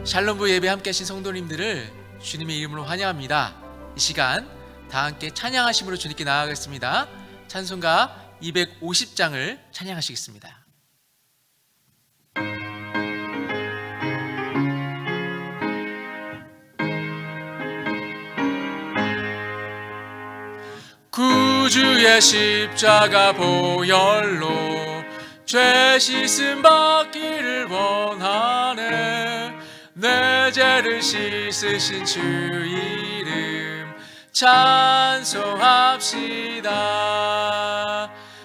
샬롬부 예배 함께 하신 성도님들을 주님의 이름으로 환영합니다. 이 시간 다 함께 찬양하심으로 주님께 나아가겠습니다. 찬송가 250장을 찬양하시겠습니다. 구주의 십자가 보혈로 죄 씻음 받기를 원하네. 내 죄를 씻으신 주 이름 찬송합시다.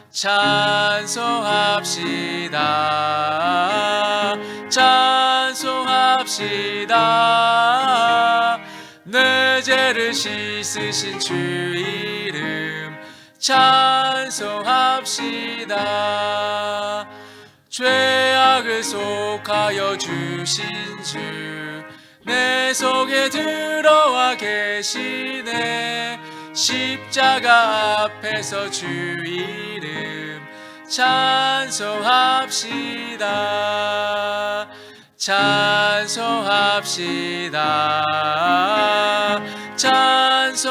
찬송합시다. 찬송합시다. 내 죄를 씻으신 주 이름 찬송합시다. 죄악을 속하여 주신 주 내 속에 들어와 계시네. 십자가 앞에서 주 이름 찬송합시다. 찬송합시다. 찬송합시다.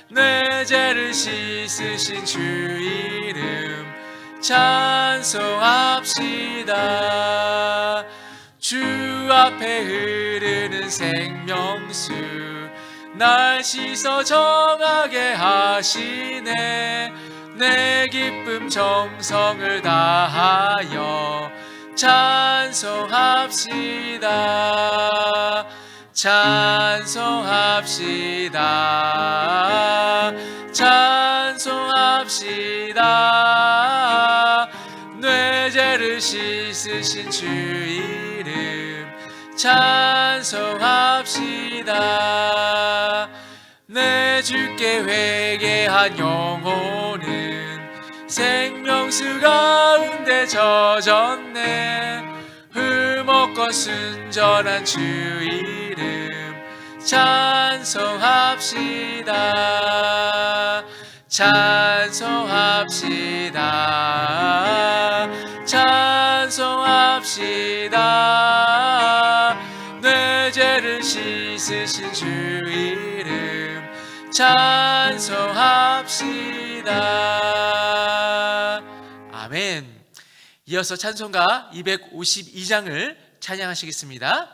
내 죄를 씻으신 주 이름 찬송합시다. 주 앞에 흐르는 생명수 날 씻어 정하게 하시네. 내 기쁨 정성을 다하여 찬송합시다. 찬송합시다. 찬송합시다. 내 죄를 씻으신 주 이름 찬송합시다. 내 주께 회개한 영혼은 생명수 가운데 젖었네. 흠없고 순전한 주 이름 찬송합시다. 찬송합시다. 찬송합시다. 내 죄를 씻으신 주 이름 찬송합시다. 아멘. 이어서 찬송가 252장을 찬양하시겠습니다.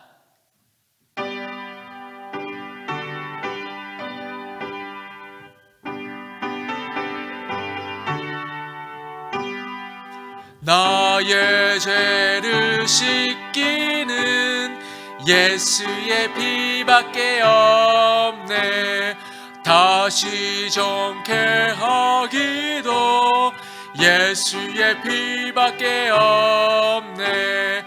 나의 죄를 씻기는 예수의 피밖에 없네. 다시 정케 하기도 예수의 피밖에 없네.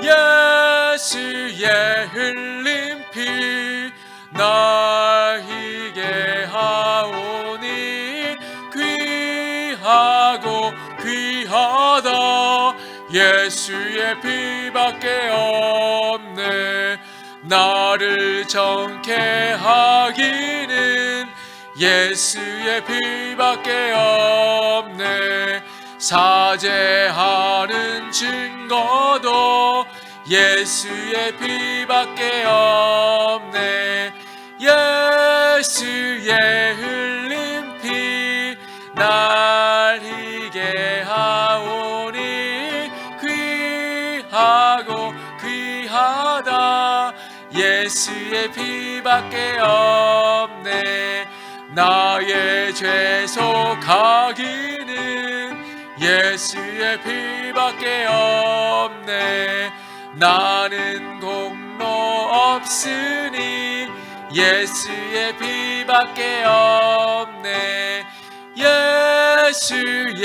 예수의 흘린 피 날 희게 하오니 귀하고 귀하다. 예수의 피밖에 없네. 나를 정케 하기는 예수의 피밖에 없네. 사죄하는 증거도 예수의 피밖에 없네. 예수의 흘린 피 날 희게 하오니 귀하고 귀하다. 예수의 피밖에 없네. 나의 죄 속하기는 예수의 피밖에 없네. 나는 공로 없으니 예수의 피밖에 없네. 예수의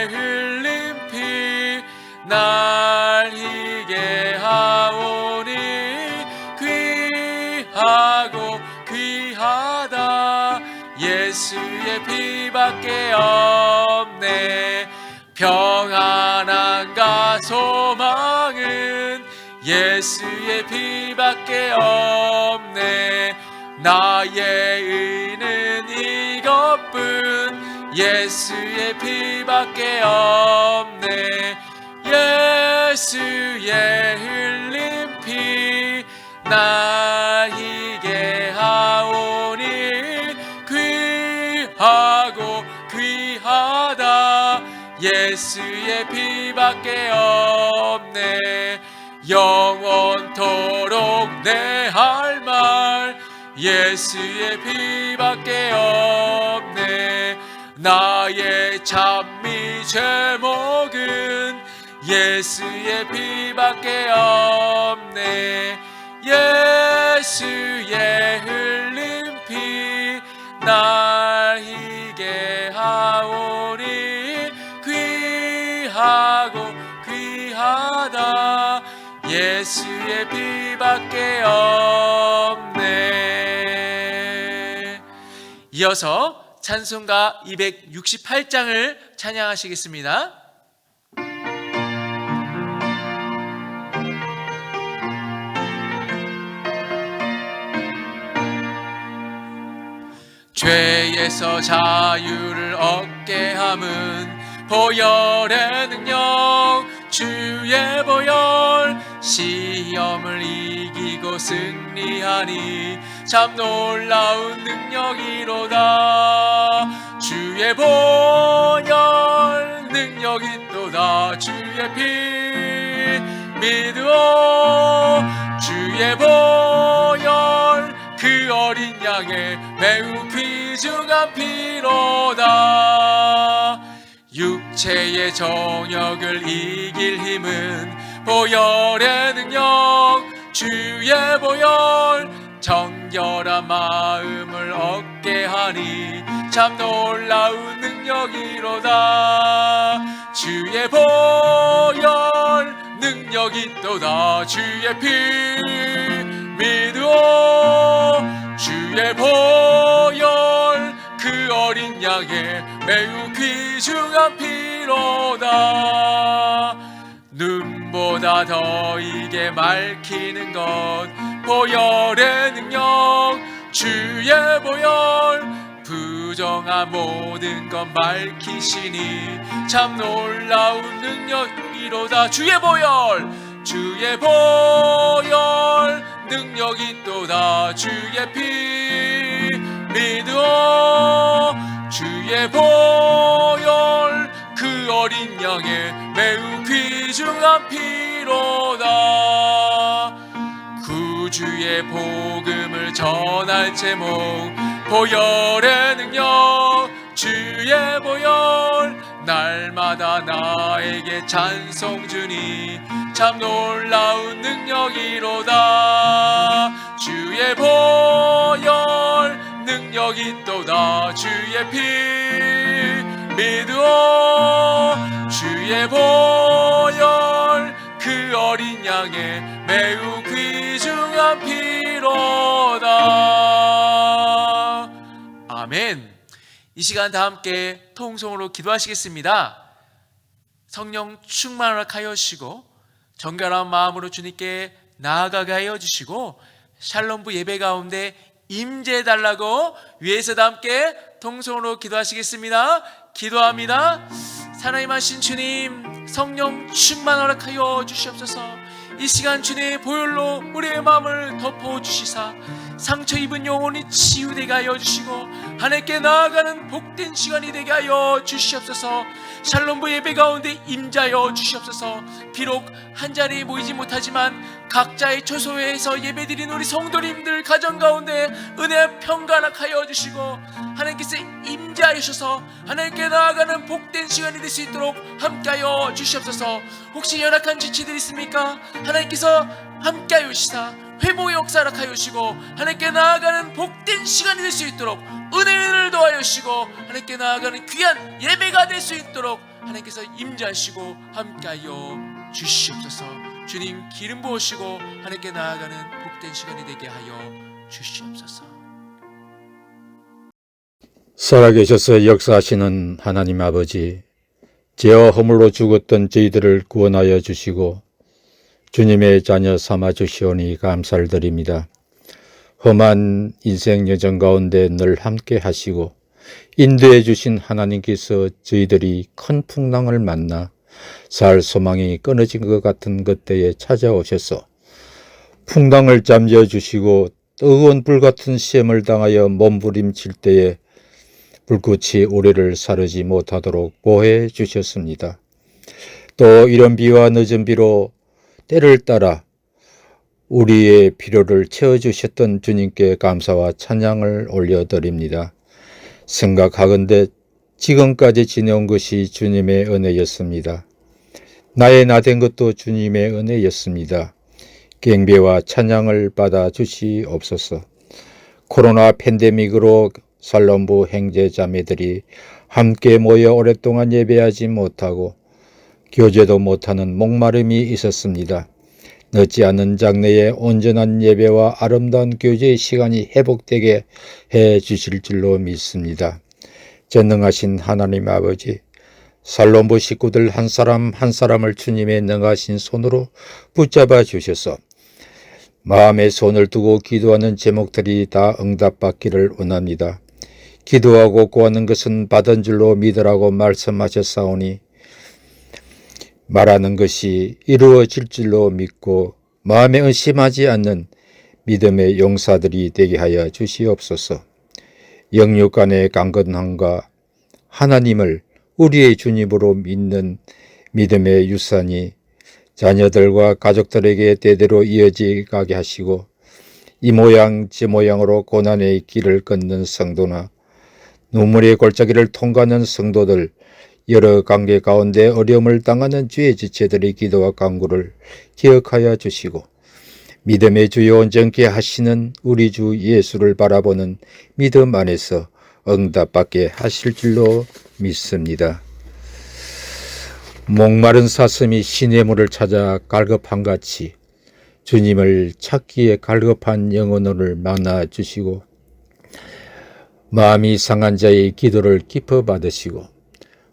흘린 피 날 희게 하오니 귀하고 귀하다. 예수의 피밖에 없네. 평안함과 소망은 예수의 피밖에 없네. 나의 의는 이것뿐 예수의 피밖에 없네. 예수의 흘린 피 나에게 하오니 귀하고 귀하다. 예수의 피밖에 없네. 영원토록 내 할 말 예수의 피밖에 없네. 나의 찬미 제목은 예수의 피밖에 없네. 예수의 흘린 피 나에게 하오니 귀하고 귀하다. 예수의 피밖에 없네. 이어서 찬송가 268장을 찬양하시겠습니다. 죄에서 자유를 얻게 함은 보혈의 능력 주의 보혈. 시험을 이기고 승리하니 참 놀라운 능력이로다. 주의 보혈 능력이 또다. 주의 피 믿으오. 주의 보혈 그 어린 양의 매우 귀중한 피로다. 육체의 정욕을 이길 힘은 보혈의 능력 주의 보혈. 정결한 마음을 얻게 하니 참 놀라운 능력이로다. 주의 보혈 능력이 또다. 주의 피 믿으오. 주의 보혈 그 어린 양의 매우 귀중한 피로다. 눈보다 더 이게 맑히는 것 보혈의 능력 주의 보혈. 부정한 모든 것 밝히시니 참 놀라운 능력이로다. 주의 보혈 주의 보혈 능력이 또다. 주의 피 믿으오. 주의 보혈 그 어린 양의 매우 귀중한 피로다. 구주의 복음을 전할 제목 보혈의 능력 주의 보혈. 날마다 나에게 찬송 주니 참 놀라운 능력이로다. 주의 보혈 능력이 또다. 주의 피 믿으오. 주의 보혈 그 어린 양의 매우 귀중한 피로다. 아멘. 이 시간 다 함께 통성으로 기도하시겠습니다. 성령 충만을 하여 주시고 정결한 마음으로 주님께 나아가게 하여 주시고 샬롬부 예배 가운데 임재해 달라고 위에서 다 함께 통성으로 기도하시겠습니다. 기도합니다. 사랑임하신 주님, 성령 충만 허락하여 주시옵소서. 이 시간 주님의 보혈로 우리의 마음을 덮어주시사 상처 입은 영혼이 치유되게 하여 주시고 하나님께 나아가는 복된 시간이 되게 하여 주시옵소서. 샬롬부 예배 가운데 임자여 주시옵소서. 비록 한자리에 모이지 못하지만 각자의 처소에서 예배드린 우리 성도님들 가정 가운데 은혜와 평강을 하여 주시고 하나님께서 임자하셔서 하나님께 나아가는 복된 시간이 될 수 있도록 함께하여 주시옵소서. 혹시 연약한 지체들 있습니까? 하나님께서 함께하여 주시사 회복의 역사를 하여 주시고 하나님께 나아가는 복된 시간이 될 수 있도록 은혜를 더하여 주시고 하나님께 나아가는 귀한 예배가 될 수 있도록 하나님께서 임재하시고 함께하여 주시옵소서. 주님 기름 부으시고 하나님께 나아가는 복된 시간이 되게 하여 주시옵소서. 살아계셔서 역사하시는 하나님 아버지, 죄와 허물로 죽었던 저희들을 구원하여 주시고 주님의 자녀 삼아 주시오니 감사를 드립니다. 험한 인생 여정 가운데 늘 함께 하시고 인도해 주신 하나님께서 저희들이 큰 풍랑을 만나 살 소망이 끊어진 것 같은 그때에 찾아오셔서 풍랑을 잠재워 주시고 뜨거운 불같은 시험을 당하여 몸부림칠 때에 불꽃이 우리를 사르지 못하도록 보호해 주셨습니다. 또 이런 비와 늦은 비로 때를 따라 우리의 필요를 채워주셨던 주님께 감사와 찬양을 올려드립니다. 생각하건대 지금까지 지내온 것이 주님의 은혜였습니다. 나의 나 된 것도 주님의 은혜였습니다. 경배와 찬양을 받아 주시옵소서. 코로나 팬데믹으로 살롬부 형제자매들이 함께 모여 오랫동안 예배하지 못하고 교제도 못하는 목마름이 있었습니다. 늦지 않은 장래에 온전한 예배와 아름다운 교제의 시간이 회복되게 해 주실 줄로 믿습니다. 전능하신 하나님 아버지, 살롬부 식구들 한 사람 한 사람을 주님의 능하신 손으로 붙잡아 주셔서 마음에 손을 두고 기도하는 제목들이 다 응답받기를 원합니다. 기도하고 구하는 것은 받은 줄로 믿으라고 말씀하셨사오니 말하는 것이 이루어질 줄로 믿고 마음에 의심하지 않는 믿음의 용사들이 되게 하여 주시옵소서. 영육 간의 강건함과 하나님을 우리의 주님으로 믿는 믿음의 유산이 자녀들과 가족들에게 대대로 이어지게 하시고 이 모양 저 모양으로 고난의 길을 걷는 성도나 눈물의 골짜기를 통과하는 성도들, 여러 관계 가운데 어려움을 당하는 주의 지체들의 기도와 간구를 기억하여 주시고 믿음의 주요 온전케 하시는 우리 주 예수를 바라보는 믿음 안에서 응답받게 하실 줄로 믿습니다. 목마른 사슴이 시냇물을 찾아 갈급함같이 주님을 찾기에 갈급한 영혼을 만나 주시고 마음이 상한 자의 기도를 기뻐 받으시고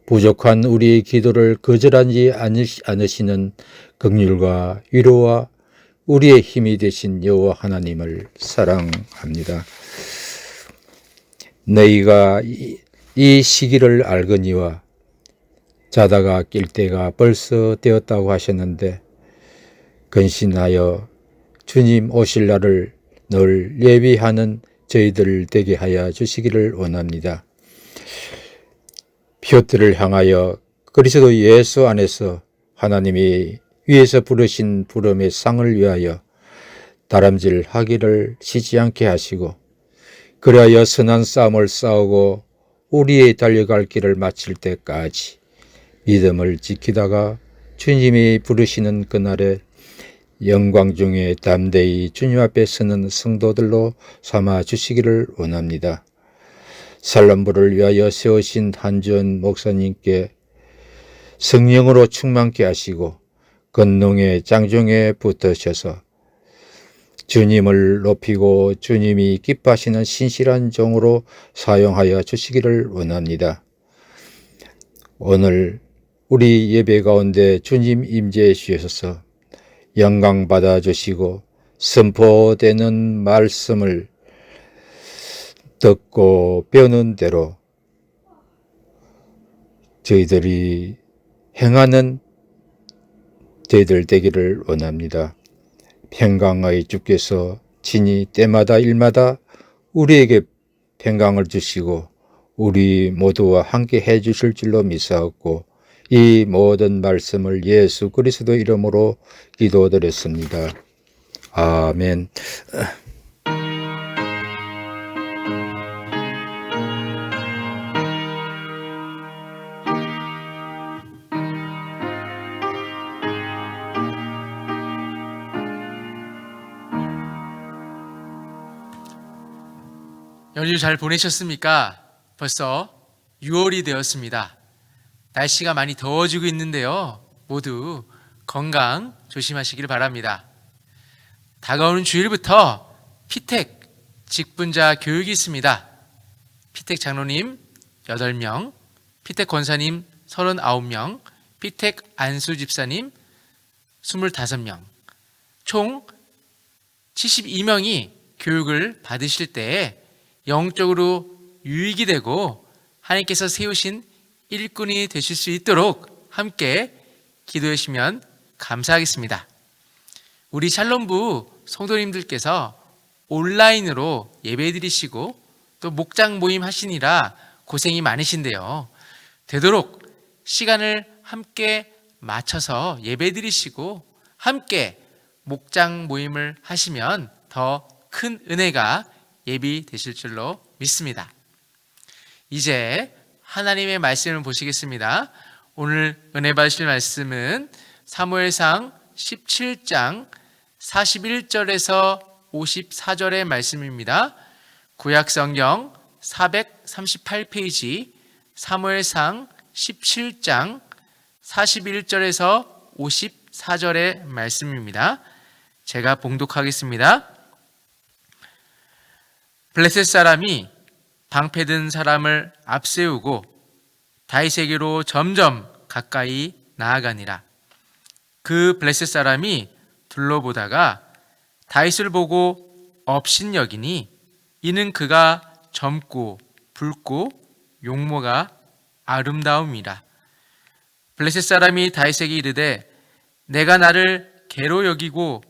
부족한 우리의 기도를 거절하지 않으시는 긍휼과 위로와 우리의 힘이 되신 여호와 하나님을 사랑합니다. 너희가 이 시기를 알거니와 자다가 낄 때가 벌써 되었다고 하셨는데 근신하여 주님 오실 날을 늘 예비하는 저희들 되게 하여 주시기를 원합니다. 표들을 향하여 그리스도 예수 안에서 하나님이 위에서 부르신 부름의 상을 위하여 다람질하기를 쉬지 않게 하시고 그리하여 선한 싸움을 싸우고 우리의 달려갈 길을 마칠 때까지 믿음을 지키다가 주님이 부르시는 그날에 영광 중에 담대히 주님 앞에 서는 성도들로 삼아 주시기를 원합니다. 살롬부를 위하여 세우신 한지원 목사님께 성령으로 충만케 하시고 건농의 장중에 붙으셔서 주님을 높이고 주님이 기뻐하시는 신실한 종으로 사용하여 주시기를 원합니다. 오늘 우리 예배 가운데 주님 임재해 주셔서 영광 받아 주시고 선포되는 말씀을 듣고 배우는 대로 저희들이 행하는 저희들 되기를 원합니다. 평강의 주께서 친히 때마다 일마다 우리에게 평강을 주시고 우리 모두와 함께 해 주실 줄로 믿사옵고 이 모든 말씀을 예수 그리스도 이름으로 기도드렸습니다. 아멘. 연휴 잘 보내셨습니까? 벌써 6월이 되었습니다. 날씨가 많이 더워지고 있는데요. 모두 건강 조심하시길 바랍니다. 다가오는 주일부터 피택 직분자 교육이 있습니다. 피택 장로님 8명, 피택 권사님 39명, 피택 안수 집사님 25명, 총 72명이 교육을 받으실 때에 영적으로 유익이 되고 하나님께서 세우신 일꾼이 되실 수 있도록 함께 기도해 주시면 감사하겠습니다. 우리 샬롬부 성도님들께서 온라인으로 예배 드리시고 또 목장 모임 하시니라 고생이 많으신데요. 되도록 시간을 함께 맞춰서 예배 드리시고 함께 목장 모임을 하시면 더 큰 은혜가 예비되실 줄로 믿습니다. 이제 하나님의 말씀을 보시겠습니다. 오늘 은혜 받으실 말씀은 사무엘상 17장 41절에서 54절의 말씀입니다. 구약성경 438페이지 사무엘상 17장 41절에서 54절의 말씀입니다. 제가 봉독하겠습니다. 블레셋 사람이 방패든 사람을 앞세우고 다윗에게로 점점 가까이 나아가니라. 그 블레셋 사람이 둘러보다가 다윗을 보고 업신여기니 이는 그가 젊고 붉고 용모가 아름다움이라. 블레셋 사람이 다윗에게 이르되 내가 나를 개로 여기고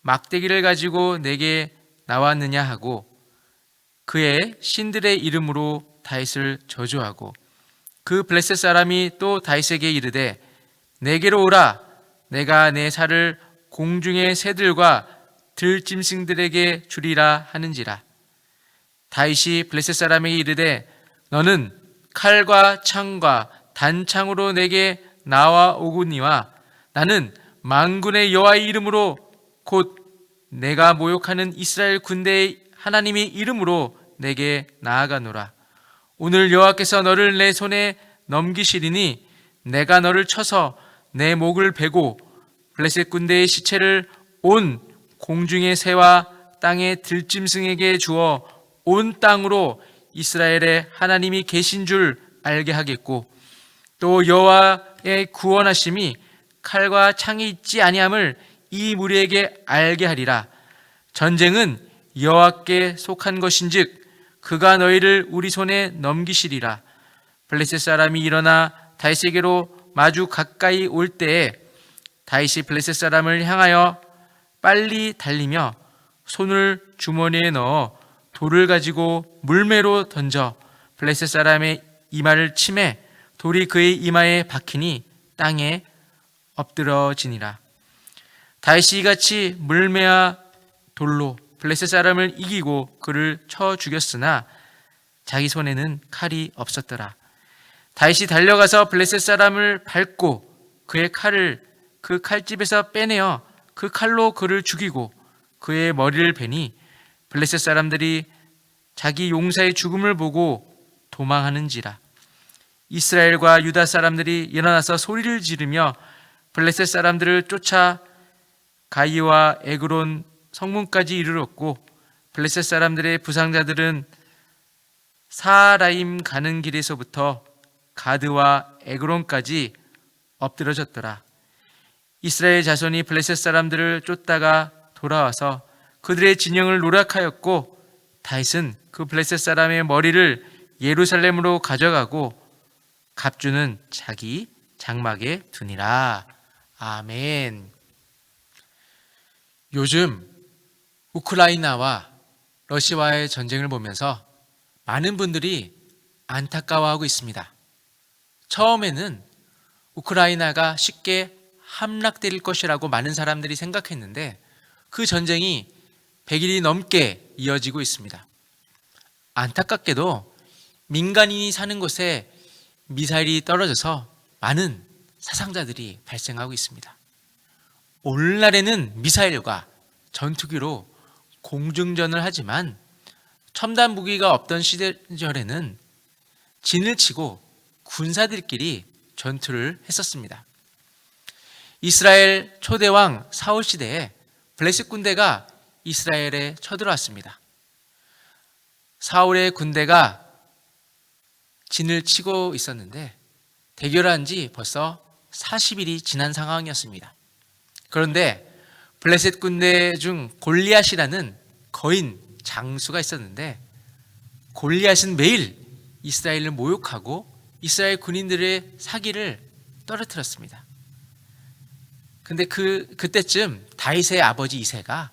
막대기를 가지고 내게 나왔느냐 하고 그의 신들의 이름으로 다윗을 저주하고 그 블레셋 사람이 또 다윗에게 이르되 내게로 오라. 내가 내 살을 공중의 새들과 들짐승들에게 주리라 하는지라. 다윗이 블레셋 사람에게 이르되 너는 칼과 창과 단창으로 내게 나와오거니와 나는 만군의 여호와의 이름으로 곧 내가 모욕하는 이스라엘 군대의 하나님의 이름으로 내게 나아가노라. 오늘 여호와께서 너를 내 손에 넘기시리니 내가 너를 쳐서 내 목을 베고 블레셋 군대의 시체를 온 공중의 새와 땅의 들짐승에게 주어 온 땅으로 이스라엘의 하나님이 계신 줄 알게 하겠고 또 여호와의 구원하심이 칼과 창이 있지 아니함을 이 무리에게 알게 하리라. 전쟁은 여호와께 속한 것인즉 그가 너희를 우리 손에 넘기시리라. 블레셋 사람이 일어나 다윗에게로 마주 가까이 올 때에 다윗이 블레셋 사람을 향하여 빨리 달리며 손을 주머니에 넣어 돌을 가지고 물매로 던져 블레셋 사람의 이마를 치매 돌이 그의 이마에 박히니 땅에 엎드러지니라. 다윗이 이같이 물매와 돌로 블레셋 사람을 이기고 그를 쳐 죽였으나 자기 손에는 칼이 없었더라. 다윗이 달려가서 블레셋 사람을 밟고 그의 칼을 그 칼집에서 빼내어 그 칼로 그를 죽이고 그의 머리를 베니 블레셋 사람들이 자기 용사의 죽음을 보고 도망하는지라. 이스라엘과 유다 사람들이 일어나서 소리를 지르며 블레셋 사람들을 쫓아 가이와 에그론 성문까지 이르렀고 블레셋 사람들의 부상자들은 사라임 가는 길에서부터 가드와 에그론까지 엎드러졌더라. 이스라엘 자손이 블레셋 사람들을 쫓다가 돌아와서 그들의 진영을 노략하였고 다윗은 그 블레셋 사람의 머리를 예루살렘으로 가져가고 갑주는 자기 장막에 두니라. 아멘. 요즘 우크라이나와 러시아와의 전쟁을 보면서 많은 분들이 안타까워하고 있습니다. 처음에는 우크라이나가 쉽게 함락될 것이라고 많은 사람들이 생각했는데 그 전쟁이 100일이 넘게 이어지고 있습니다. 안타깝게도 민간인이 사는 곳에 미사일이 떨어져서 많은 사상자들이 발생하고 있습니다. 오늘날에는 미사일과 전투기로 공중전을 하지만 첨단 무기가 없던 시절에는 진을 치고 군사들끼리 전투를 했었습니다. 이스라엘 초대왕 사울 시대에 블레셋 군대가 이스라엘에 쳐들어왔습니다. 사울의 군대가 진을 치고 있었는데 대결한 지 벌써 40일이 지난 상황이었습니다. 그런데 블레셋 군대 중 골리앗이라는 거인 장수가 있었는데 골리앗은 매일 이스라엘을 모욕하고 이스라엘 군인들의 사기를 떨어뜨렸습니다. 근데 그때쯤 다윗의 아버지 이새가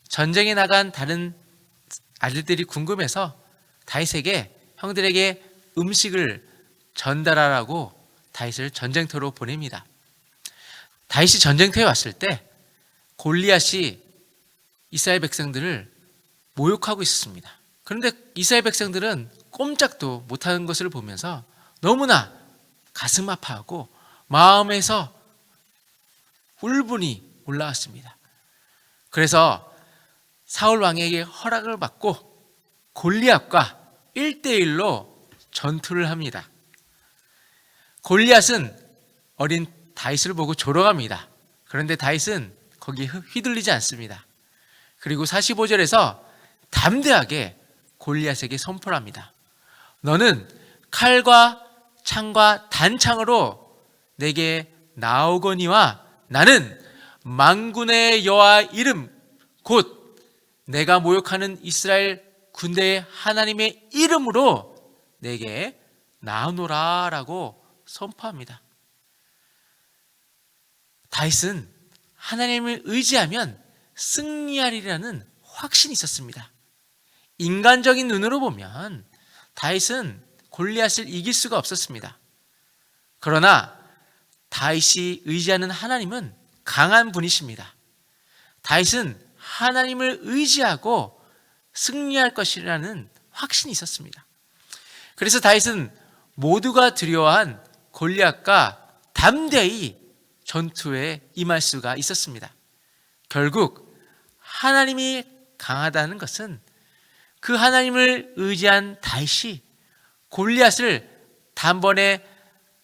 전쟁에 나간 다른 아들들이 궁금해서 다윗에게 형들에게 음식을 전달하라고 다윗을 전쟁터로 보냅니다. 다윗이 전쟁터에 왔을 때 골리앗이 이스라엘 백성들을 모욕하고 있었습니다. 그런데 이스라엘 백성들은 꼼짝도 못하는 것을 보면서 너무나 가슴 아파하고 마음에서 울분이 올라왔습니다. 그래서 사울 왕에게 허락을 받고 골리앗과 1대1로 전투를 합니다. 골리앗은 어린 다윗을 보고 조롱합니다. 그런데 다윗은 거기에 휘둘리지 않습니다. 그리고 45절에서 담대하게 골리앗에게 선포를 합니다. 너는 칼과 창과 단창으로 내게 나오거니와 나는 만군의 여호와 이름 곧 내가 모욕하는 이스라엘 군대의 하나님의 이름으로 내게 나오노라 라고 선포합니다. 다윗은 하나님을 의지하면 승리하리라는 확신이 있었습니다. 인간적인 눈으로 보면 다윗은 골리앗을 이길 수가 없었습니다. 그러나 다윗이 의지하는 하나님은 강한 분이십니다. 다윗은 하나님을 의지하고 승리할 것이라는 확신이 있었습니다. 그래서 다윗은 모두가 두려워한 골리앗과 담대히 전투에 임할 수가 있었습니다. 결국 하나님이 강하다는 것은 그 하나님을 의지한 다윗이 골리앗을 단번에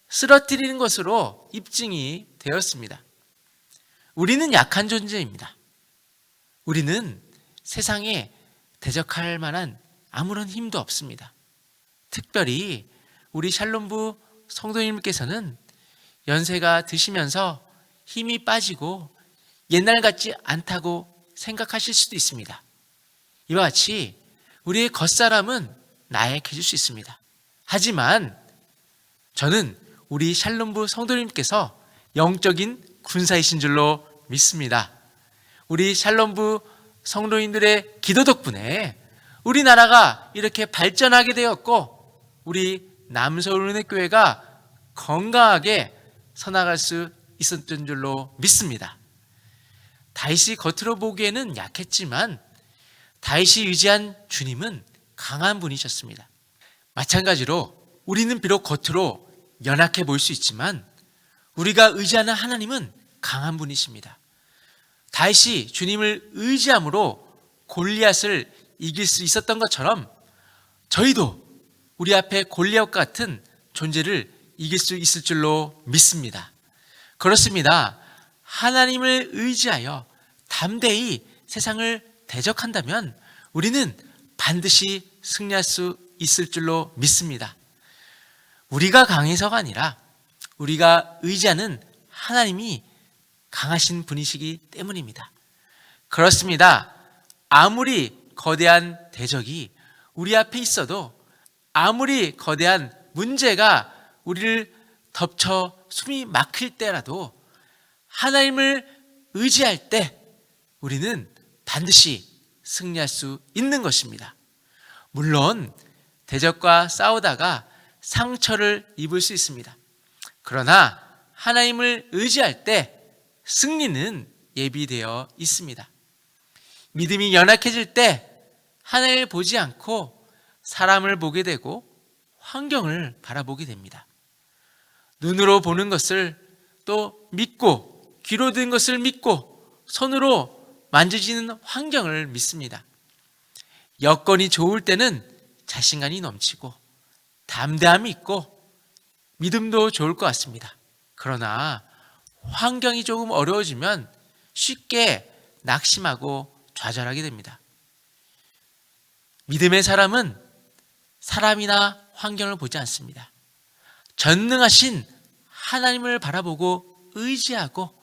쓰러뜨리는 것으로 입증이 되었습니다. 우리는 약한 존재입니다. 우리는 세상에 대적할 만한 아무런 힘도 없습니다. 특별히 우리 샬롬부 성도님께서는 연세가 드시면서 힘이 빠지고 옛날 같지 않다고 생각하실 수도 있습니다. 이와 같이 우리의 겉사람은 나약해질 수 있습니다. 하지만 저는 우리 샬롬부 성도님께서 영적인 군사이신 줄로 믿습니다. 우리 샬롬부 성도인들의 기도 덕분에 우리나라가 이렇게 발전하게 되었고 우리 남서울은혜교회가 건강하게 서나갈 수 있었던 줄로 믿습니다. 다윗이 겉으로 보기에는 약했지만 다윗이 의지한 주님은 강한 분이셨습니다. 마찬가지로 우리는 비록 겉으로 연약해 보일 수 있지만 우리가 의지하는 하나님은 강한 분이십니다. 다윗이 주님을 의지함으로 골리앗을 이길 수 있었던 것처럼 저희도 우리 앞에 골리앗 같은 존재를 이길 수 있을 줄로 믿습니다. 그렇습니다. 하나님을 의지하여 담대히 세상을 대적한다면 우리는 반드시 승리할 수 있을 줄로 믿습니다. 우리가 강해서가 아니라 우리가 의지하는 하나님이 강하신 분이시기 때문입니다. 그렇습니다. 아무리 거대한 대적이 우리 앞에 있어도 아무리 거대한 문제가 우리를 덮쳐 숨이 막힐 때라도 하나님을 의지할 때 우리는 반드시 승리할 수 있는 것입니다. 물론 대적과 싸우다가 상처를 입을 수 있습니다. 그러나 하나님을 의지할 때 승리는 예비되어 있습니다. 믿음이 연약해질 때 하나님을 보지 않고 사람을 보게 되고 환경을 바라보게 됩니다. 눈으로 보는 것을 또 믿고 귀로 듣는 것을 믿고 손으로 만져지는 환경을 믿습니다. 여건이 좋을 때는 자신감이 넘치고 담대함이 있고 믿음도 좋을 것 같습니다. 그러나 환경이 조금 어려워지면 쉽게 낙심하고 좌절하게 됩니다. 믿음의 사람은 사람이나 환경을 보지 않습니다. 전능하신 하나님을 바라보고 의지하고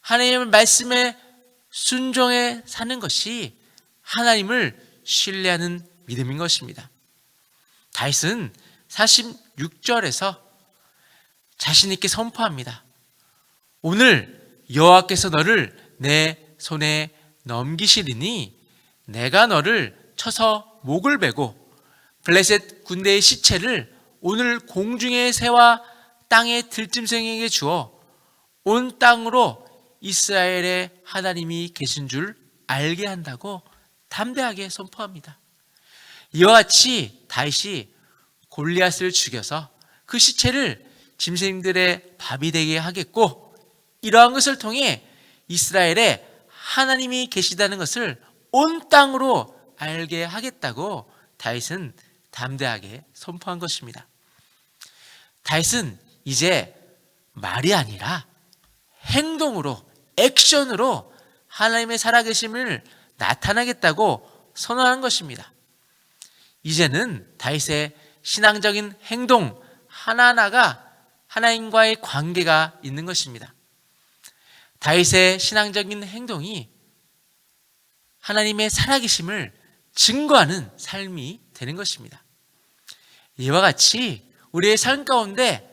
하나님의 말씀에 순종해 사는 것이 하나님을 신뢰하는 믿음인 것입니다. 다윗은 46절에서 자신 있게 선포합니다. 오늘 여호와께서 너를 내 손에 넘기시리니 내가 너를 쳐서 목을 베고 블레셋 군대의 시체를 오늘 공중의 새와 땅의 들짐승에게 주어 온 땅으로 이스라엘의 하나님이 계신 줄 알게 한다고 담대하게 선포합니다. 이와 같이 다윗이 골리앗을 죽여서 그 시체를 짐승들의 밥이 되게 하겠고, 이러한 것을 통해 이스라엘에 하나님이 계시다는 것을 온 땅으로 알게 하겠다고 다윗은 담대하게 선포한 것입니다. 다윗은 이제 말이 아니라 행동으로, 액션으로 하나님의 살아계심을 나타나겠다고 선언한 것입니다. 이제는 다윗의 신앙적인 행동 하나하나가 하나님과의 관계가 있는 것입니다. 다윗의 신앙적인 행동이 하나님의 살아계심을 증거하는 삶이 되는 것입니다. 이와 같이 우리의 삶 가운데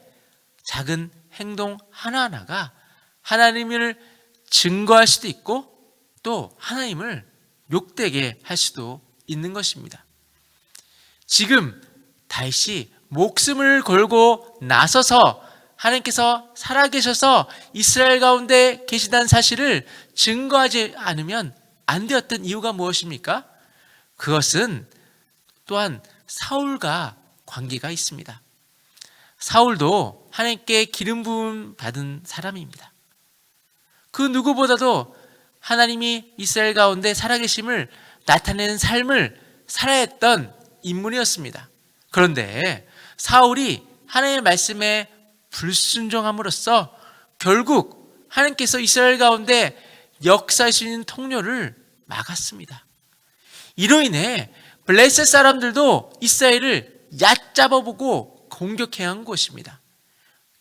작은 행동 하나하나가 하나님을 증거할 수도 있고 또 하나님을 욕되게 할 수도 있는 것입니다. 지금 다윗이 목숨을 걸고 나서서 하나님께서 살아계셔서 이스라엘 가운데 계시다는 사실을 증거하지 않으면 안 되었던 이유가 무엇입니까? 그것은 또한 사울과 관계가 있습니다. 사울도 하나님께 기름 부음 받은 사람입니다. 그 누구보다도 하나님이 이스라엘 가운데 살아계심을 나타내는 삶을 살아야 했던 인물이었습니다. 그런데 사울이 하나님의 말씀에 불순종함으로써 결국 하나님께서 이스라엘 가운데 역사할 수 있는 통로를 막았습니다. 이로 인해 블레셋 사람들도 이스라엘을 얕잡아보고 공격해야 한 것입니다.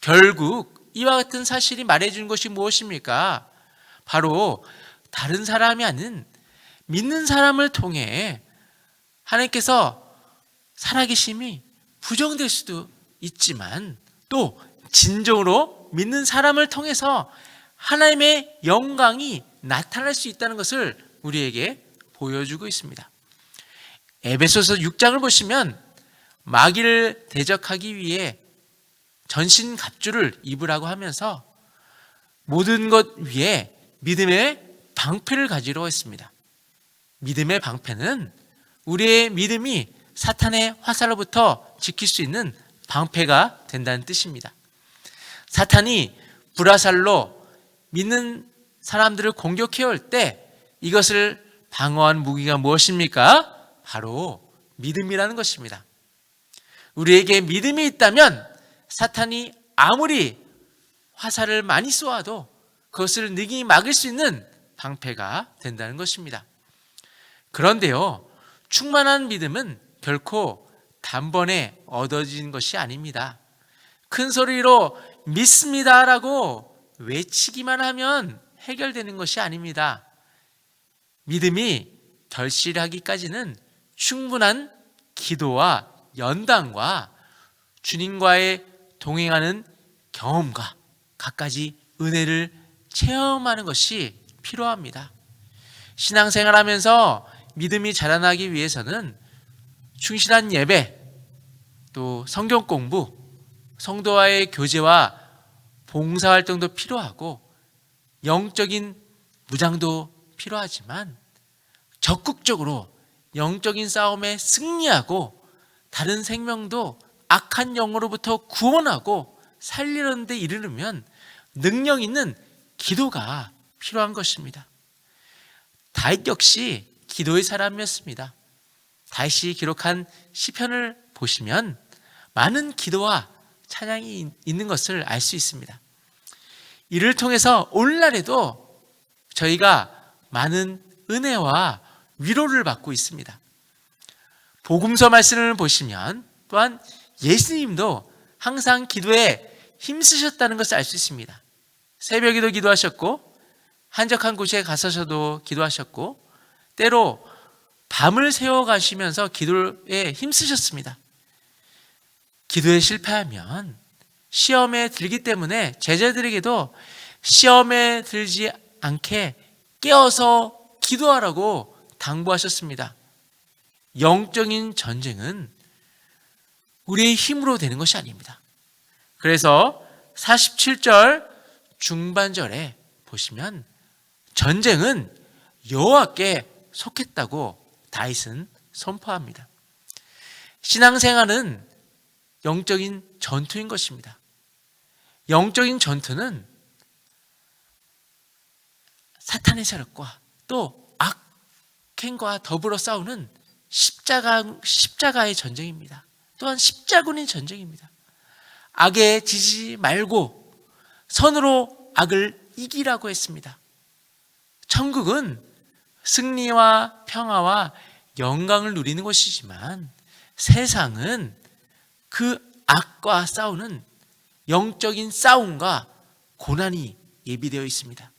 결국 이와 같은 사실이 말해주는 것이 무엇입니까? 바로 다른 사람이 아닌 믿는 사람을 통해 하나님께서 살아계심이 부정될 수도 있지만 또 진정으로 믿는 사람을 통해서 하나님의 영광이 나타날 수 있다는 것을 우리에게 보여주고 있습니다. 에베소서 6장을 보시면 마귀를 대적하기 위해 전신갑주를 입으라고 하면서 모든 것 위에 믿음의 방패를 가지러 했습니다. 믿음의 방패는 우리의 믿음이 사탄의 화살로부터 지킬 수 있는 방패가 된다는 뜻입니다. 사탄이 불화살로 믿는 사람들을 공격해 올 때 이것을 방어한 무기가 무엇입니까? 바로 믿음이라는 것입니다. 우리에게 믿음이 있다면 사탄이 아무리 화살을 많이 쏘아도 그것을 능히 막을 수 있는 방패가 된다는 것입니다. 그런데요, 충만한 믿음은 결코 단번에 얻어진 것이 아닙니다. 큰 소리로 믿습니다라고 외치기만 하면 해결되는 것이 아닙니다. 믿음이 결실하기까지는 충분한 기도와 연단과 주님과의 동행하는 경험과 갖가지 은혜를 체험하는 것이 필요합니다. 신앙생활하면서 믿음이 자라나기 위해서는 충실한 예배, 또 성경 공부, 성도와의 교제와 봉사활동도 필요하고 영적인 무장도 필요하지만 적극적으로 영적인 싸움에 승리하고 다른 생명도 악한 영으로부터 구원하고 살리는 데 이르려면 능력 있는 기도가 필요한 것입니다. 다윗 역시 기도의 사람이었습니다. 다윗이 기록한 시편을 보시면 많은 기도와 찬양이 있는 것을 알 수 있습니다. 이를 통해서 오늘날에도 저희가 많은 은혜와 위로를 받고 있습니다. 복음서 말씀을 보시면 또한 예수님도 항상 기도에 힘쓰셨다는 것을 알 수 있습니다. 새벽에도 기도하셨고 한적한 곳에 가서서도 기도하셨고 때로 밤을 새워 가시면서 기도에 힘쓰셨습니다. 기도에 실패하면 시험에 들기 때문에 제자들에게도 시험에 들지 않게 깨어서 기도하라고 당부하셨습니다. 영적인 전쟁은 우리의 힘으로 되는 것이 아닙니다. 그래서 47절 중반절에 보시면 전쟁은 여호와께 속했다고 다윗은 선포합니다. 신앙생활은 영적인 전투인 것입니다. 영적인 전투는 사탄의 세력과 또 악행과 더불어 싸우는 십자가의 전쟁입니다. 또한 십자군의 전쟁입니다. 악에 지지 말고 선으로 악을 이기라고 했습니다. 천국은 승리와 평화와 영광을 누리는 것이지만 세상은 그 악과 싸우는 영적인 싸움과 고난이 예비되어 있습니다.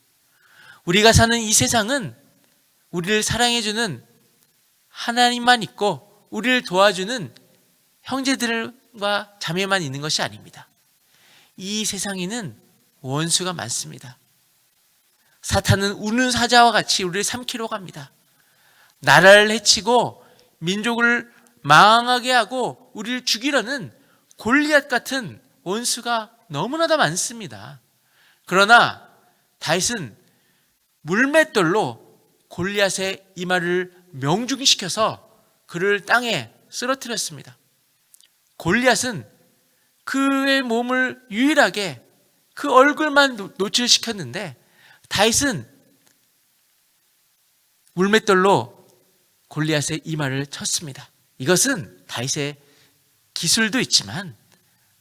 우리가 사는 이 세상은 우리를 사랑해주는 하나님만 있고 우리를 도와주는 형제들과 자매만 있는 것이 아닙니다. 이 세상에는 원수가 많습니다. 사탄은 우는 사자와 같이 우리를 삼키러 갑니다. 나라를 해치고 민족을 망하게 하고 우리를 죽이려는 골리앗 같은 원수가 너무나도 많습니다. 그러나 다윗은 물맷돌로 골리앗의 이마를 명중시켜서 그를 땅에 쓰러뜨렸습니다. 골리앗은 그의 몸을 유일하게 그 얼굴만 노출시켰는데 다윗은 물맷돌로 골리앗의 이마를 쳤습니다. 이것은 다윗의 기술도 있지만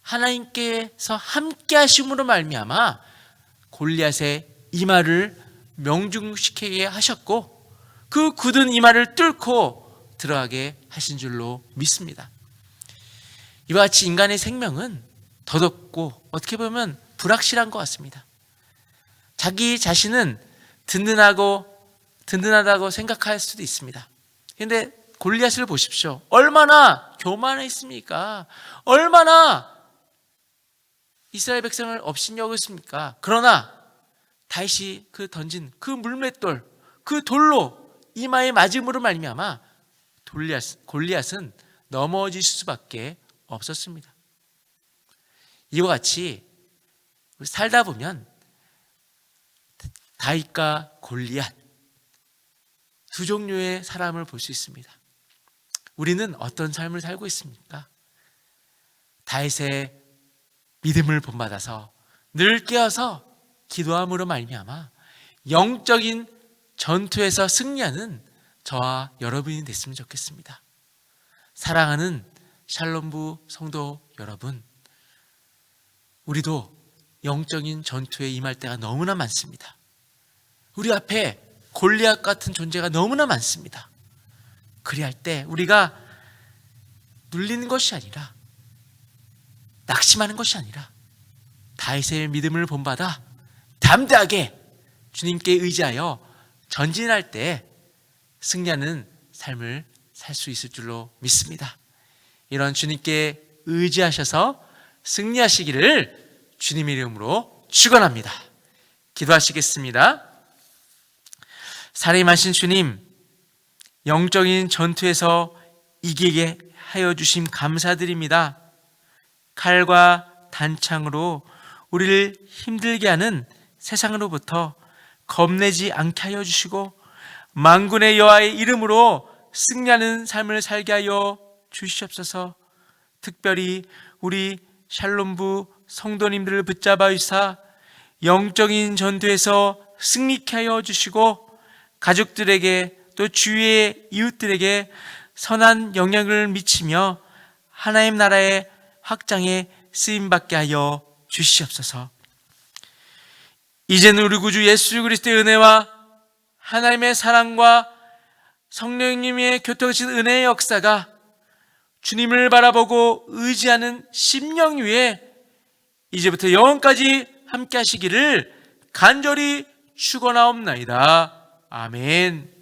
하나님께서 함께 하심으로 말미암아 골리앗의 이마를 명중시키게 하셨고 그 굳은 이마를 뚫고 들어가게 하신 줄로 믿습니다. 이와 같이 인간의 생명은 더덥고 어떻게 보면 불확실한 것 같습니다. 자기 자신은 든든하다고 생각할 수도 있습니다. 그런데 골리앗을 보십시오. 얼마나 교만했습니까? 얼마나 이스라엘 백성을 업신여겼습니까? 그러나 다윗이 던진 그 물맷돌, 그 돌로 이마에 맞음으로 말미암아 골리앗은 넘어질 수밖에 없었습니다. 이와 같이 살다 보면 다윗과 골리앗 두 종류의 사람을 볼 수 있습니다. 우리는 어떤 삶을 살고 있습니까? 다윗의 믿음을 본받아서 늘 깨어서 기도함으로 말미암아 영적인 전투에서 승리하는 저와 여러분이 됐으면 좋겠습니다. 사랑하는 샬롬부 성도 여러분, 우리도 영적인 전투에 임할 때가 너무나 많습니다. 우리 앞에 골리앗 같은 존재가 너무나 많습니다. 그리할 때 우리가 눌리는 것이 아니라 낙심하는 것이 아니라 다윗의 믿음을 본받아 담대하게 주님께 의지하여 전진할 때 승리하는 삶을 살 수 있을 줄로 믿습니다. 이런 주님께 의지하셔서 승리하시기를 주님의 이름으로 축원합니다. 기도하시겠습니다. 살아임하신 주님, 영적인 전투에서 이기게 하여 주심 감사드립니다. 칼과 단창으로 우리를 힘들게 하는 세상으로부터 겁내지 않게 하여 주시고 만군의 여호와의 이름으로 승리하는 삶을 살게 하여 주시옵소서. 특별히 우리 샬롬부 성도님들을 붙잡아 주사 영적인 전투에서 승리케 하여 주시고 가족들에게 또 주위의 이웃들에게 선한 영향을 미치며 하나님 나라의 확장에 쓰임받게 하여 주시옵소서. 이제는 우리 구주 예수 그리스도의 은혜와 하나님의 사랑과 성령님의 교통하신 은혜의 역사가 주님을 바라보고 의지하는 심령 위에 이제부터 영원까지 함께 하시기를 간절히 축원하옵나이다. 아멘.